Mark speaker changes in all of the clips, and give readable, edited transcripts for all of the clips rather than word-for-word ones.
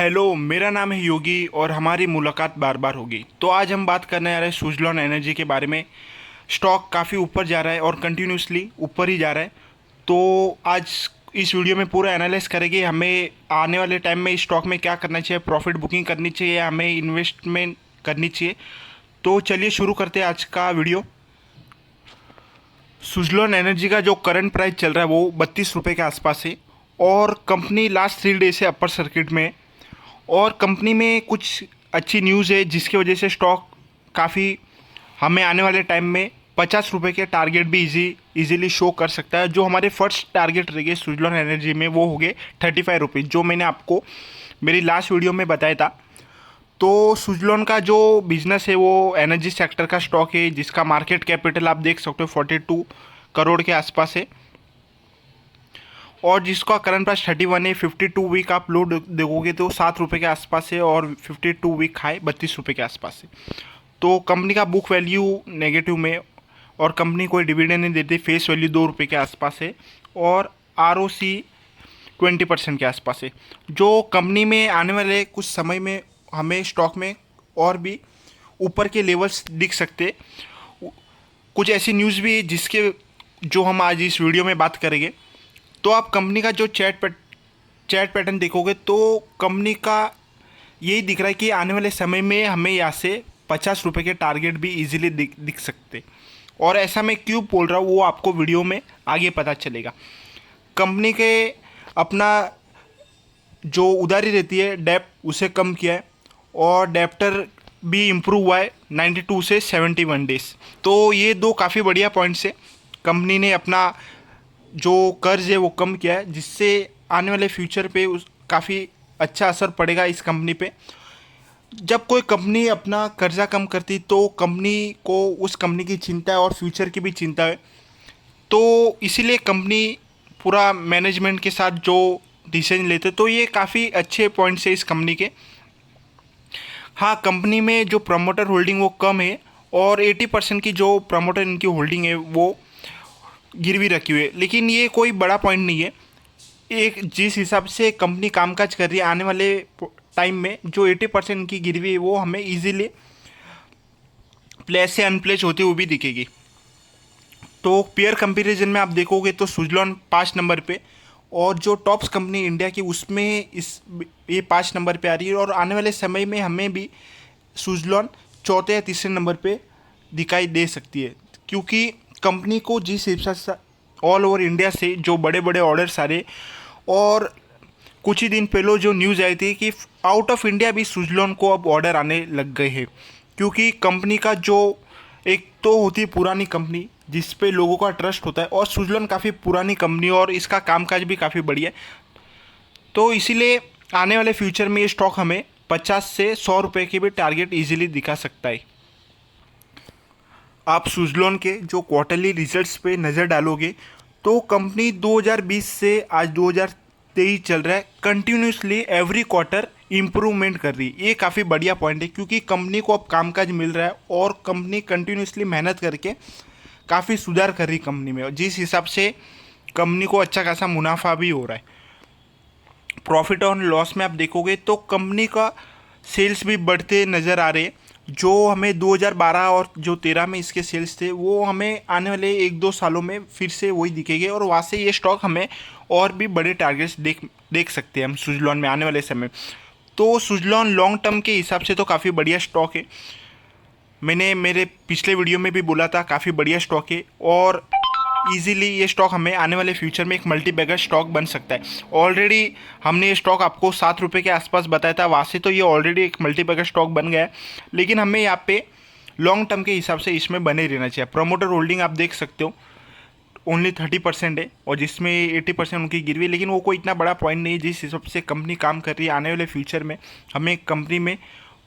Speaker 1: Hello, मेरा नाम है योगी और हमारी मुलाकात बार बार होगी। तो आज हम बात करने आ रहे हैं सुज़लॉन एनर्जी के बारे में। स्टॉक काफ़ी ऊपर जा रहा है और कंटिन्यूसली ऊपर ही जा रहा है। तो आज इस वीडियो में पूरा एनालाइज करेंगे हमें आने वाले टाइम में इस स्टॉक में क्या करना चाहिए, प्रॉफिट बुकिंग करनी चाहिए, हमें इन्वेस्टमेंट करनी चाहिए। तो चलिए शुरू करते हैं आज का वीडियो। सुज़लॉन एनर्जी का जो करंट प्राइस चल रहा है वो 32 रुपये के आसपास है और कंपनी लास्ट 3 डेज से अपर सर्किट में है और कंपनी में कुछ अच्छी न्यूज़ है जिसकी वजह से स्टॉक काफ़ी हमें आने वाले टाइम में 50 रुपये के टारगेट भी इजीली शो कर सकता है। जो हमारे फर्स्ट टारगेट रहेंगे सुज़लॉन एनर्जी में वो हो गए 35 रुपीज़, जो मैंने आपको मेरी लास्ट वीडियो में बताया था। तो सुज़लॉन का जो बिज़नेस है वो एनर्जी सेक्टर का स्टॉक है जिसका मार्केट कैपिटल आप देख सकते हो 42 करोड़ के आसपास है और जिसका करंट प्राइस 31 है। 52 वीक आप लो देखोगे तो 7 रुपये के आसपास है और 52 वीक हाई 32 रुपये के आसपास है। तो कंपनी का बुक वैल्यू नेगेटिव में और कंपनी कोई डिविडेंड नहीं देती। फेस वैल्यू 2 रुपये के आसपास है और ROC 20% के आसपास है। जो कंपनी में आने वाले कुछ समय में हमें स्टॉक में और भी ऊपर के लेवल्स दिख सकते। कुछ ऐसी न्यूज़ भी है जिसके जो हम आज इस वीडियो में बात करेंगे। तो आप कंपनी का जो चैट पैटर्न देखोगे तो कंपनी का यही दिख रहा है कि आने वाले समय में हमें यहाँ से 50 रुपये के टारगेट भी इजीली दिख सकते। और ऐसा मैं क्यों बोल रहा हूँ वो आपको वीडियो में आगे पता चलेगा। कंपनी के अपना जो उधारी रहती है डेप उसे कम किया है और डेप्टर भी इम्प्रूव हुआ है 92 से 71 डेज। तो ये दो काफ़ी बढ़िया पॉइंट्स है। कंपनी ने अपना जो कर्ज है वो कम किया है जिससे आने वाले फ्यूचर पे काफ़ी अच्छा असर पड़ेगा इस कंपनी पे। जब कोई कंपनी अपना कर्जा कम करती तो कंपनी को उस कंपनी की चिंता है और फ्यूचर की भी चिंता है। तो इसीलिए कंपनी पूरा मैनेजमेंट के साथ जो डिसीजन लेते तो ये काफ़ी अच्छे पॉइंट्स है इस कंपनी के। हाँ, कंपनी में जो प्रमोटर होल्डिंग वो कम है और 80% की जो प्रमोटर इनकी होल्डिंग है वो गिरवी रखी हुई है, लेकिन ये कोई बड़ा पॉइंट नहीं है। एक जिस हिसाब से कंपनी कामकाज कर रही है आने वाले टाइम में जो 80% की गिरवी है वो हमें इजीली प्लेस से अनप्लेस होती हुई भी दिखेगी। तो पेयर कंपैरिजन में आप देखोगे तो सुज़लॉन 5 नंबर पे और जो टॉप्स कंपनी इंडिया की उसमें ये 5 नंबर पे आ रही है और आने वाले समय में हमें भी सुज़लॉन चौथे या तीसरे नंबर पे दिखाई दे सकती है, क्योंकि कंपनी को जिस हिसाब से ऑल ओवर इंडिया से जो बड़े बड़े ऑर्डर्स आ रहे और कुछ ही दिन पहले जो न्यूज़ आई थी कि आउट ऑफ इंडिया भी सुज़लॉन को अब ऑर्डर आने लग गए हैं। क्योंकि कंपनी का जो एक तो होती है पुरानी कंपनी जिस पे लोगों का ट्रस्ट होता है और सुज़लॉन काफ़ी पुरानी कंपनी और इसका कामकाज भी काफ़ी बढ़िया है। तो इसीलिए आने वाले फ्यूचर में ये स्टॉक हमें 50 से 100 रुपये की भी टारगेट इजीली दिखा सकता है। आप सुज़लॉन के जो क्वार्टरली रिजल्ट्स पे नज़र डालोगे तो कंपनी 2020 से आज 2023 चल रहा है कंटिन्यूसली एवरी क्वार्टर इम्प्रूवमेंट कर रही है। ये काफ़ी बढ़िया पॉइंट है क्योंकि कंपनी को अब कामकाज मिल रहा है और कंपनी कंटिन्यूसली मेहनत करके काफ़ी सुधार कर रही कंपनी में और जिस हिसाब से कंपनी को अच्छा खासा मुनाफा भी हो रहा है। प्रॉफिट और लॉस में आप देखोगे तो कंपनी का सेल्स भी बढ़ते नज़र आ रहे हैं। जो हमें 2012 और जो 13 में इसके सेल्स थे वो हमें आने वाले 1-2 सालों में फिर से वही दिखेंगे और वहाँ से ये स्टॉक हमें और भी बड़े टारगेट्स देख सकते हैं हम सुज़लॉन में आने वाले समय। तो सुज़लॉन लॉन्ग टर्म के हिसाब से तो काफ़ी बढ़िया स्टॉक है। मैंने मेरे पिछले वीडियो में भी बोला था काफ़ी बढ़िया स्टॉक है और इजीली ये स्टॉक हमें आने वाले फ्यूचर में एक मल्टी बैगर स्टॉक बन सकता है। ऑलरेडी हमने ये स्टॉक आपको 7 रुपये के आसपास बताया था, वहाँ से तो ये ऑलरेडी एक मल्टी बैगर स्टॉक बन गया है। लेकिन हमें यहाँ पे लॉन्ग टर्म के हिसाब से इसमें बने रहना चाहिए। प्रमोटर होल्डिंग आप देख सकते हो ओनली 30% है और जिसमें 80% उनकी गिरवी, लेकिन वो कोई इतना बड़ा पॉइंट नहीं है। जिस हिसाब से कंपनी काम कर रही है आने वाले फ्यूचर में हमें कंपनी में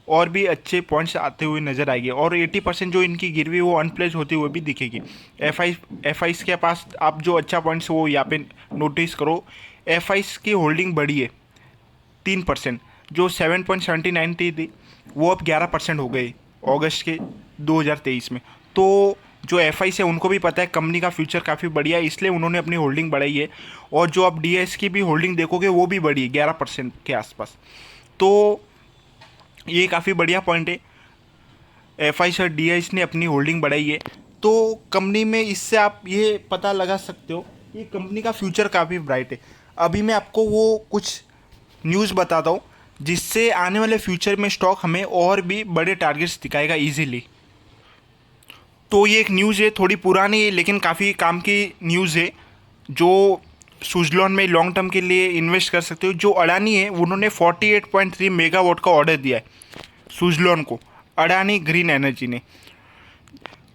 Speaker 1: और भी अच्छे पॉइंट्स आते हुए नज़र आएंगे और 80% जो इनकी गिरवी वो अनप्लेस होती हुई भी दिखेगी। एफ आईस के पास आप जो अच्छा पॉइंट्स वो यहाँ पे नोटिस करो। एफ आईस की होल्डिंग बढ़ी है 3%, जो 7.79 थी वो अब 11% हो गई अगस्त के 2023 में। तो जो एफ आई से उनको भी पता है कंपनी का फ्यूचर काफ़ी बढ़िया है, इसलिए उन्होंने अपनी होल्डिंग बढ़ाई है। और जो आप डी एस की भी होल्डिंग देखोगे वो भी बढ़ी है 11% के आसपास। तो ये काफ़ी बढ़िया पॉइंट है। FI और DIs ने अपनी होल्डिंग बढ़ाई है, तो कंपनी में इससे आप ये पता लगा सकते हो कि कंपनी का फ्यूचर काफ़ी ब्राइट है। अभी मैं आपको वो कुछ न्यूज़ बताता हूँ जिससे आने वाले फ्यूचर में स्टॉक हमें और भी बड़े टारगेट्स दिखाएगा इजीली। तो ये एक न्यूज़ है, थोड़ी पुरानी है लेकिन काफ़ी काम की न्यूज़ है, जो सुजलॉन में लॉन्ग टर्म के लिए इन्वेस्ट कर सकते हो। जो अडानी है उन्होंने 48.3 मेगावाट का ऑर्डर दिया है सुजलॉन को, अडानी ग्रीन एनर्जी ने।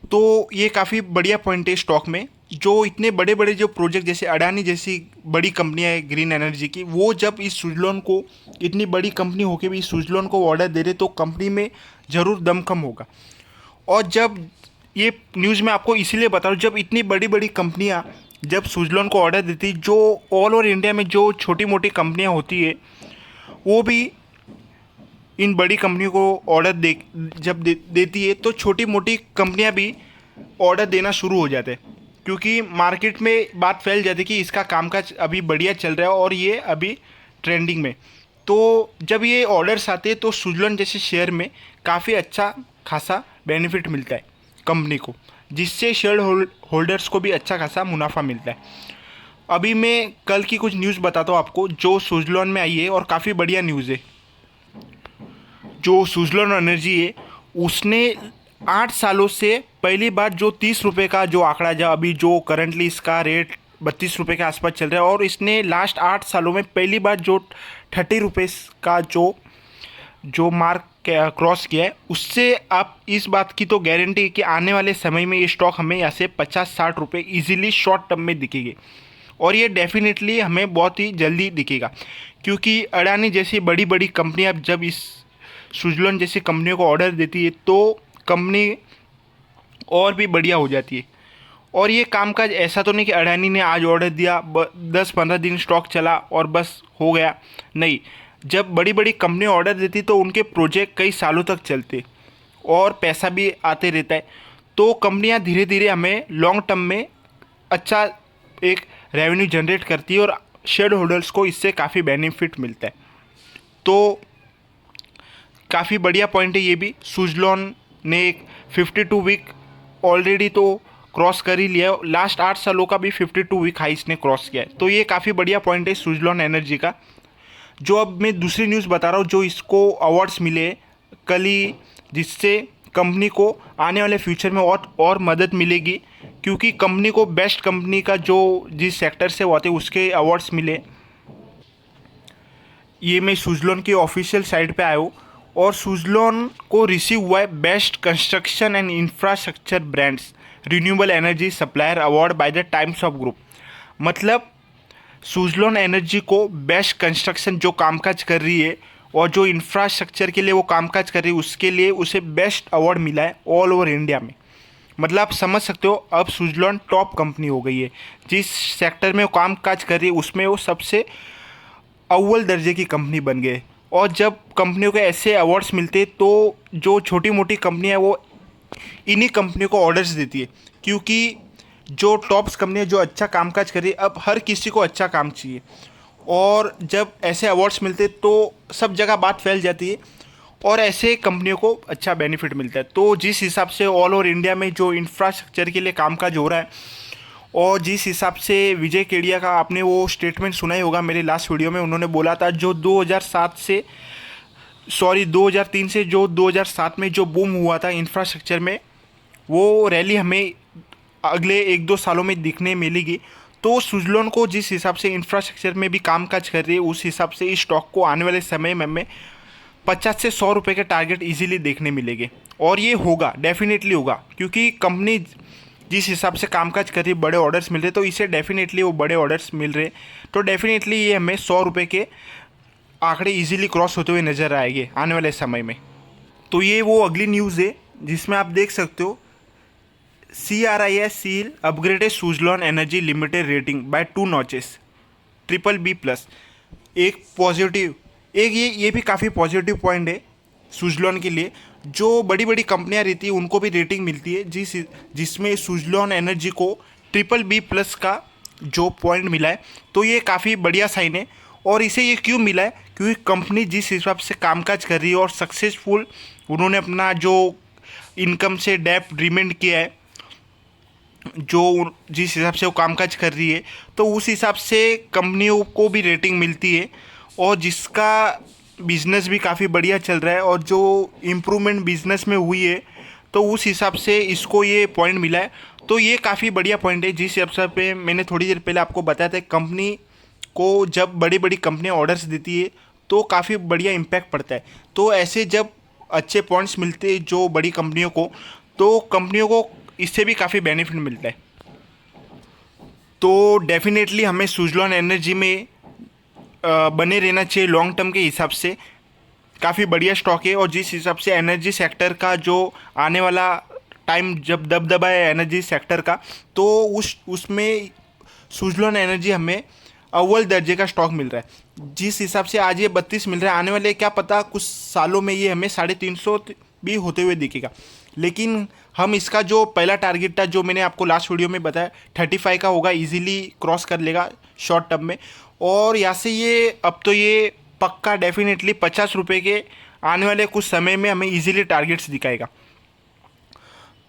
Speaker 1: तो ये काफ़ी बढ़िया पॉइंट है स्टॉक में। जो इतने बड़े बड़े जो प्रोजेक्ट जैसे अडानी जैसी बड़ी कंपनियां है ग्रीन एनर्जी की, वो जब इस सुजलॉन को, इतनी बड़ी कंपनी होकर भी इस सुजलॉन को ऑर्डर दे रहे तो कंपनी में ज़रूर दमखम होगा। और जब ये न्यूज़ मैं आपको इसीलिए बता रहा हूँ, जब इतनी बड़ी बड़ी कंपनियाँ जब सुजलॉन को ऑर्डर देती, जो ऑल ओवर इंडिया में जो छोटी मोटी कंपनियाँ होती है वो भी इन बड़ी कंपनियों को ऑर्डर देती है, तो छोटी मोटी कंपनियां भी ऑर्डर देना शुरू हो जाते हैं, क्योंकि मार्केट में बात फैल जाती है कि इसका कामकाज अभी बढ़िया चल रहा है और ये अभी ट्रेंडिंग में। तो जब ये ऑर्डर्स आते हैं तो सुजलॉन जैसे शेयर में काफ़ी अच्छा खासा बेनिफिट मिलता है कंपनी को, जिससे शेयर होल्डर्स को भी अच्छा खासा मुनाफा मिलता है। अभी मैं कल की कुछ न्यूज़ बताता हूँ आपको जो सुजलॉन में आई है और काफ़ी बढ़िया न्यूज़ है। जो सुजलॉन एनर्जी है उसने 8 सालों से पहली बार जो 30 रुपये का जो आंकड़ा, जो अभी जो करंटली इसका रेट 32 रुपये के आसपास चल रहा है, और इसने लास्ट 8 सालों में पहली बार जो 30 रुपये का जो मार्क क्रॉस किया है, उससे आप इस बात की तो गारंटी है कि आने वाले समय में ये स्टॉक हमें यहाँ से 50-60 रुपये ईजिली शॉर्ट टर्म में दिखेगी। और ये डेफिनेटली हमें बहुत ही जल्दी दिखेगा, क्योंकि अडानी जैसी बड़ी बड़ी कंपनियाँ जब इस सुजलॉन जैसी कंपनियों को ऑर्डर देती है तो कंपनी और भी बढ़िया हो जाती है। और ये कामकाज ऐसा तो नहीं कि अडानी ने आज ऑर्डर दिया, 10-15 दिन स्टॉक चला और बस हो गया, नहीं। जब बड़ी बड़ी कंपनी ऑर्डर देती तो उनके प्रोजेक्ट कई सालों तक चलते और पैसा भी आते रहता है, तो कंपनियां धीरे धीरे हमें लॉन्ग टर्म में अच्छा एक रेवेन्यू जनरेट करती है और शेयर होल्डर्स को इससे काफ़ी बेनिफिट मिलता है। तो काफ़ी बढ़िया पॉइंट है ये भी। सुजलॉन ने एक 52 वीक ऑलरेडी तो क्रॉस कर ही लिया है, लास्ट 8 सालों का भी 52 वीक हाई इसने क्रॉस किया है, तो ये काफ़ी बढ़िया पॉइंट है सुजलॉन एनर्जी का। जो अब मैं दूसरी न्यूज़ बता रहा हूँ, जो इसको अवार्ड्स मिले कल ही, जिससे कंपनी को आने वाले फ्यूचर में और मदद मिलेगी, क्योंकि कंपनी को बेस्ट कंपनी का जो जिस सेक्टर से होते उसके अवार्ड्स मिले। ये मैं सुजलॉन की ऑफिशियल साइट पे आया हूँ और सुजलॉन को रिसीव हुआ है best construction and infrastructure brands renewable energy supplier award by the times of group. मतलब सुजलॉन एनर्जी को बेस्ट कंस्ट्रक्शन जो कामकाज कर रही है और जो इंफ्रास्ट्रक्चर के लिए वो कामकाज कर रही है, उसके लिए उसे बेस्ट अवार्ड मिला है ऑल ओवर इंडिया में। मतलब आप समझ सकते हो अब सुजलॉन टॉप कंपनी हो गई है, जिस सेक्टर में वो कामकाज कर रही है उसमें वो सबसे अव्वल दर्जे की कंपनी बन गए। और जब कंपनियों को ऐसे अवार्ड्स मिलते हैं तो जो छोटी मोटी कंपनियां वो इन्हीं कंपनियों को ऑर्डर्स देती है, क्योंकि जो टॉप्स कंपनियां जो अच्छा कामकाज कर रही है, अब हर किसी को अच्छा काम चाहिए, और जब ऐसे अवार्ड्स मिलते हैं तो सब जगह बात फैल जाती है और ऐसे कंपनियों को अच्छा बेनिफिट मिलता है। तो जिस हिसाब से ऑल ओवर इंडिया में जो इंफ्रास्ट्रक्चर के लिए कामकाज हो रहा है, और जिस हिसाब से विजय केडिया का आपने वो स्टेटमेंट सुना ही होगा मेरे लास्ट वीडियो में, उन्होंने बोला था जो 2003 से जो 2007 में जो बूम हुआ था इंफ्रास्ट्रक्चर में, वो रैली हमें अगले 1-2 सालों में दिखने मिलेगी। तो सुजलॉन को जिस हिसाब से इंफ्रास्ट्रक्चर में भी कामकाज कर रही है, उस हिसाब से इस स्टॉक को आने वाले समय में हमें 50 से 100 रुपये के टारगेट इजीली देखने मिलेंगे। और ये होगा, डेफिनेटली होगा, क्योंकि कंपनी जिस हिसाब से कामकाज कर रही है, बड़े ऑर्डर्स मिल रहे, तो इसे डेफिनेटली वो बड़े ऑर्डर्स मिल रहे, तो डेफिनेटली ये हमें 100 रुपये के आंकड़े इजीली क्रॉस होते हुए नजर आएंगे आने वाले समय में। तो ये वो अगली न्यूज़ है जिसमें आप देख सकते हो CRIS सील upgraded Suzlon energy limited rating by 2 notches BBB+। एक पॉजिटिव, एक ये भी काफ़ी पॉजिटिव पॉइंट है सुजलॉन के लिए। जो बड़ी बड़ी कंपनियां रहती है उनको भी रेटिंग मिलती है, जिसमें सुजलॉन एनर्जी को BBB+ का जो पॉइंट मिला है, तो ये काफ़ी बढ़िया साइन है। और इसे ये क्यों मिला है, क्योंकि कंपनी जिस हिसाब से कामकाज कर रही है और सक्सेसफुल उन्होंने अपना जो इनकम से डेप्ट रिमेंड किया है, जो जिस हिसाब से वो कामकाज कर रही है, तो उस हिसाब से कंपनियों को भी रेटिंग मिलती है और जिसका बिजनेस भी काफ़ी बढ़िया चल रहा है और जो इम्प्रूवमेंट बिजनेस में हुई है तो उस हिसाब से इसको ये पॉइंट मिला है। तो ये काफ़ी बढ़िया पॉइंट है। जिस अवसर पे मैंने थोड़ी देर पहले आपको बताया था, कंपनी को जब बड़ी बड़ी कंपनियां ऑर्डर्स देती है तो काफ़ी बढ़िया इम्पैक्ट पड़ता है। तो ऐसे जब अच्छे पॉइंट्स मिलते हैं जो बड़ी कंपनियों को, तो कंपनियों को इससे भी काफ़ी बेनिफिट मिलता है। तो डेफिनेटली हमें सुज़लॉन एनर्जी में बने रहना चाहिए लॉन्ग टर्म के हिसाब से। काफ़ी बढ़िया स्टॉक है और जिस हिसाब से एनर्जी सेक्टर का जो आने वाला टाइम जब दबदबा है एनर्जी सेक्टर का, तो उसमें सुज़लॉन एनर्जी हमें अव्वल दर्जे का स्टॉक मिल रहा है। जिस हिसाब से आज ये 32 मिल रहा है, आने वाले क्या पता कुछ सालों में ये हमें 350 भी होते हुए दिखेगा। लेकिन हम इसका जो पहला टारगेट था, जो मैंने आपको लास्ट वीडियो में बताया, 35 का होगा, इजीली क्रॉस कर लेगा शॉर्ट टर्म में। और यहाँ से ये अब तो ये पक्का डेफिनेटली 50 रुपये के आने वाले कुछ समय में हमें इजीली टारगेट्स दिखाएगा।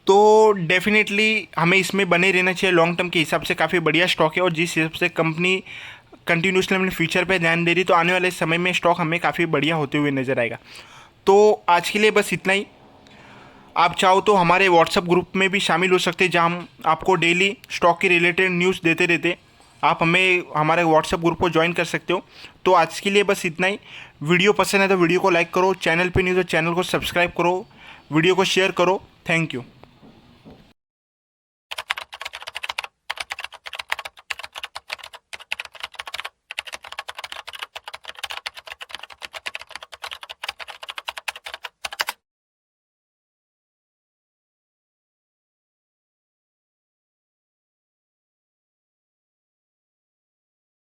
Speaker 1: तो डेफिनेटली हमें इसमें बने रहना चाहिए। लॉन्ग टर्म के हिसाब से काफ़ी बढ़िया स्टॉक है और जिस हिसाब से कंपनी कंटिन्यूसली अपने फ्यूचर पे ध्यान दे रही, तो आने वाले समय में स्टॉक हमें काफ़ी बढ़िया होते हुए नजर आएगा। तो आज के लिए बस इतना ही। आप चाहो तो हमारे व्हाट्सएप ग्रुप में भी शामिल हो सकते हैं, जहाँ हम आपको डेली स्टॉक के रिलेटेड न्यूज़ देते रहते। आप हमें हमारे व्हाट्सएप ग्रुप को ज्वाइन कर सकते हो। तो आज के लिए बस इतना ही। वीडियो पसंद है तो वीडियो को लाइक करो, चैनल पे नहीं तो चैनल को सब्सक्राइब करो, वीडियो को शेयर करो। Thank you.